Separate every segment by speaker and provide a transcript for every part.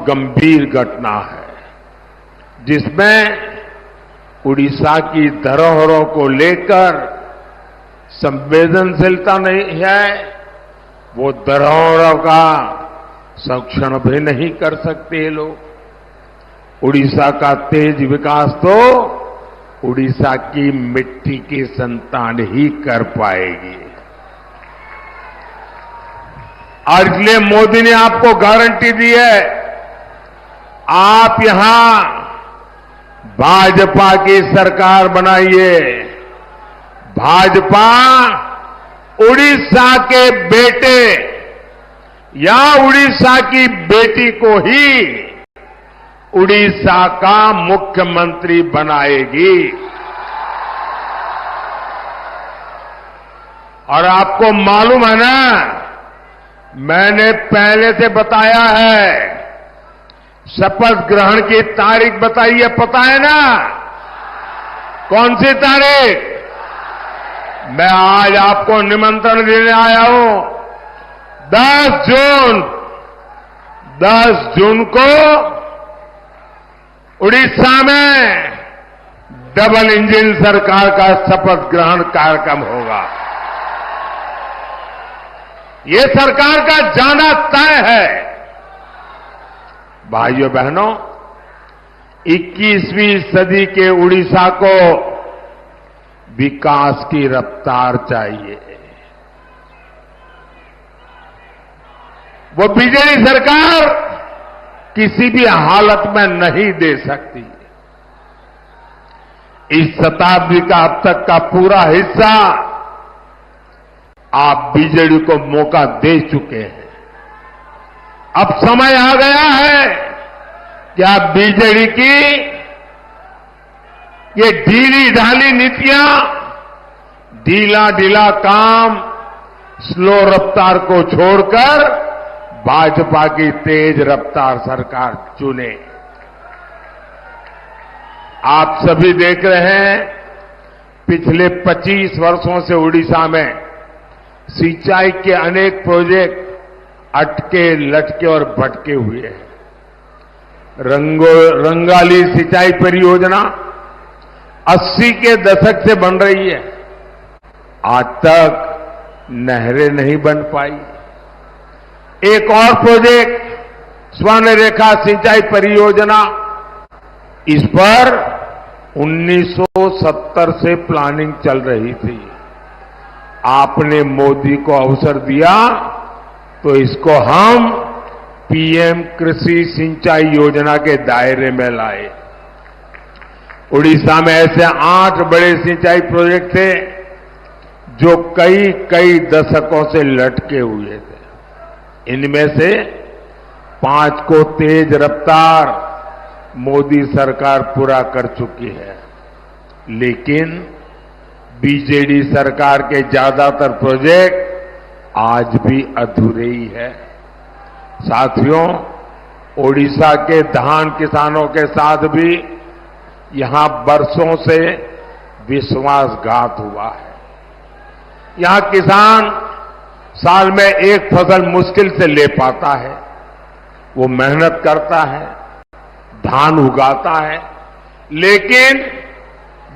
Speaker 1: गंभीर घटना है, जिसमें उड़ीसा की धरोहरों को लेकर संवेदनशीलता नहीं है। वो धरोहरों का संरक्षण भी नहीं कर सकते ये लोग। उड़ीसा का तेज विकास तो उड़ीसा की मिट्टी की संतान ही कर पाएगी। और इसलिए मोदी ने आपको गारंटी दी है, आप यहां भाजपा की सरकार बनाइए। भाजपा उड़ीसा के बेटे या उड़ीसा की बेटी को ही उड़ीसा का मुख्यमंत्री बनाएगी। और आपको मालूम है ना, मैंने पहले से बताया है, शपथ ग्रहण की तारीख बताई है, पता है ना? कौन सी तारीख? मैं आज आपको निमंत्रण देने आया हूं। 10 जून को उड़ीसा में डबल इंजन सरकार का शपथ ग्रहण कार्यक्रम होगा। ये सरकार का जाना तय है। भाइयों बहनों, 21वीं सदी के उड़ीसा को विकास की रफ्तार चाहिए। वो बीजेपी सरकार किसी भी हालत में नहीं दे सकती। इस शताब्दी का अब तक का पूरा हिस्सा आप बीजेडी को मौका दे चुके हैं। अब समय आ गया है कि आप बीजेडी की ये ढीली ढाली नीतियां, ढीला काम, स्लो रफ्तार को छोड़कर भाजपा की तेज रफ्तार सरकार चुने। आप सभी देख रहे हैं, पिछले 25 वर्षों से उड़ीसा में सिंचाई के अनेक प्रोजेक्ट अटके, लटके और भटके हुए हैं। रंगाली सिंचाई परियोजना 80 के दशक से बन रही है, आज तक नहरें नहीं बन पाई। एक और प्रोजेक्ट स्वर्ण रेखा सिंचाई परियोजना, इस पर 1970 से प्लानिंग चल रही थी। आपने मोदी को अवसर दिया तो इसको हम पीएम कृषि सिंचाई योजना के दायरे में लाए। उड़ीसा में ऐसे 8 बड़े सिंचाई प्रोजेक्ट थे जो कई दशकों से लटके हुए थे। इनमें से 5 को तेज रफ्तार मोदी सरकार पूरा कर चुकी है, लेकिन बीजेडी सरकार के ज्यादातर प्रोजेक्ट आज भी अधूरे ही है। साथियों, ओडिशा के धान किसानों के साथ भी यहां बरसों से विश्वासघात हुआ है। यहां किसान साल में एक फसल मुश्किल से ले पाता है। वो मेहनत करता है, धान उगाता है, लेकिन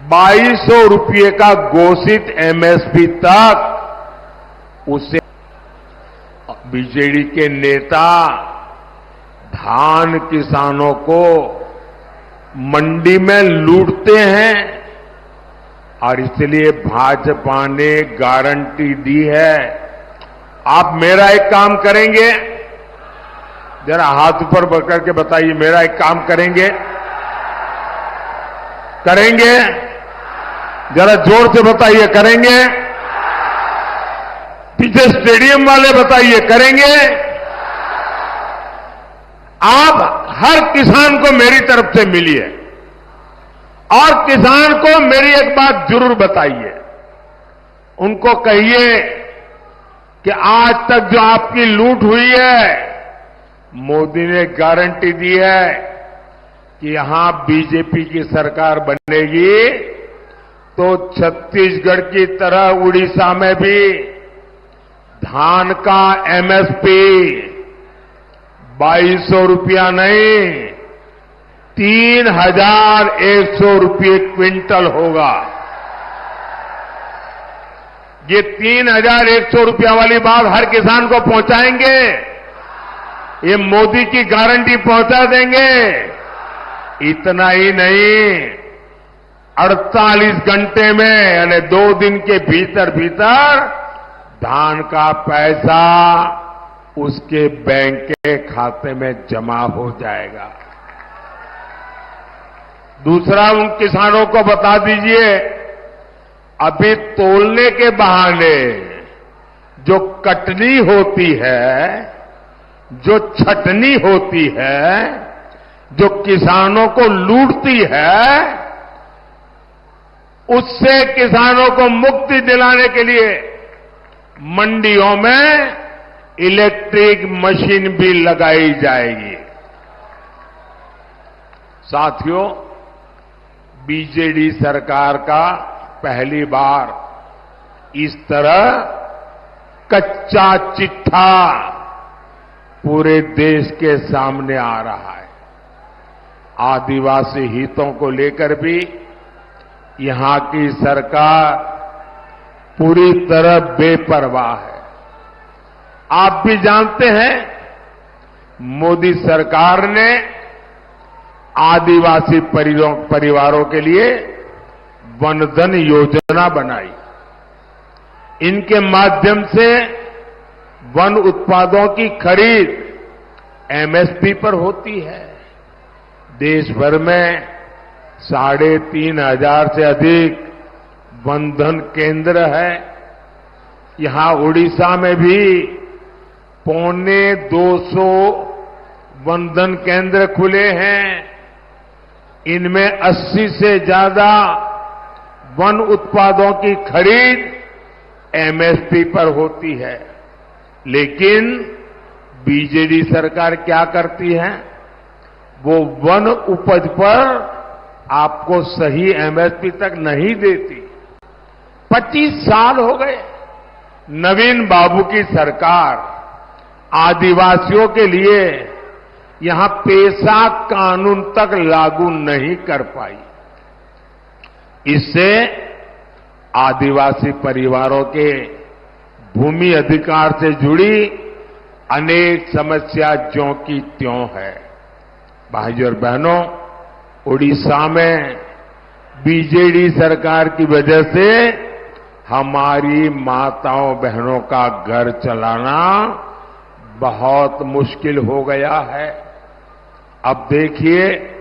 Speaker 1: 2200 रुपये का घोषित एमएसपी तक उसे बीजेडी के नेता धान किसानों को मंडी में लूटते हैं। और इसलिए भाजपा ने गारंटी दी है। आप मेरा एक काम करेंगे, जरा हाथ ऊपर करके बताइए, मेरा एक काम करेंगे? करेंगे? जरा जोर से बताइए, करेंगे? पीछे स्टेडियम वाले बताइए, करेंगे? आप हर किसान को मेरी तरफ से मिलिए और किसान को मेरी एक बात जरूर बताइए। उनको कहिए कि आज तक जो आपकी लूट हुई है, मोदी ने गारंटी दी है कि यहां बीजेपी की सरकार बनेगी तो छत्तीसगढ़ की तरह उड़ीसा में भी धान का एमएसपी 2200 रुपया नहीं, 3100 रुपये क्विंटल होगा। ये 3100 रुपया वाली बात हर किसान को पहुंचाएंगे। ये मोदी की गारंटी पहुंचा देंगे। इतना ही नहीं, 48 घंटे में यानी 2 दिन के भीतर भीतर धान का पैसा उसके बैंक के खाते में जमा हो जाएगा। दूसरा, उन किसानों को बता दीजिए, अभी तोलने के बहाने जो कटनी होती है, जो छटनी होती है, जो किसानों को लूटती है, उससे किसानों को मुक्ति दिलाने के लिए मंडियों में इलेक्ट्रिक मशीन भी लगाई जाएगी। साथियों, बीजेडी सरकार का पहली बार इस तरह कच्चा चिट्ठा पूरे देश के सामने आ रहा है। आदिवासी हितों को लेकर भी यहां की सरकार पूरी तरह बेपरवाह है। आप भी जानते हैं, मोदी सरकार ने आदिवासी परिवारों के लिए वनधन योजना बनाई। इनके माध्यम से वन उत्पादों की खरीद एमएसपी पर होती है। देश भर में 3,500 से अधिक वनधन केंद्र है। यहां उड़ीसा में भी 250 वनधन केंद्र खुले हैं। इनमें 80 से ज्यादा वन उत्पादों की खरीद एमएसपी पर होती है। लेकिन बीजेडी सरकार क्या करती है, वो वन उपज पर आपको सही एमएसपी तक नहीं देती। 25 साल हो गए नवीन बाबू की सरकार आदिवासियों के लिए यहां पेशा कानून तक लागू नहीं कर पाई। इससे आदिवासी परिवारों के भूमि अधिकार से जुड़ी अनेक समस्या ज्यों की त्यों है। भाइयों और बहनों, उड़ीसा में बीजेडी सरकार की वजह से हमारी माताओं बहनों का घर चलाना बहुत मुश्किल हो गया है। अब देखिए,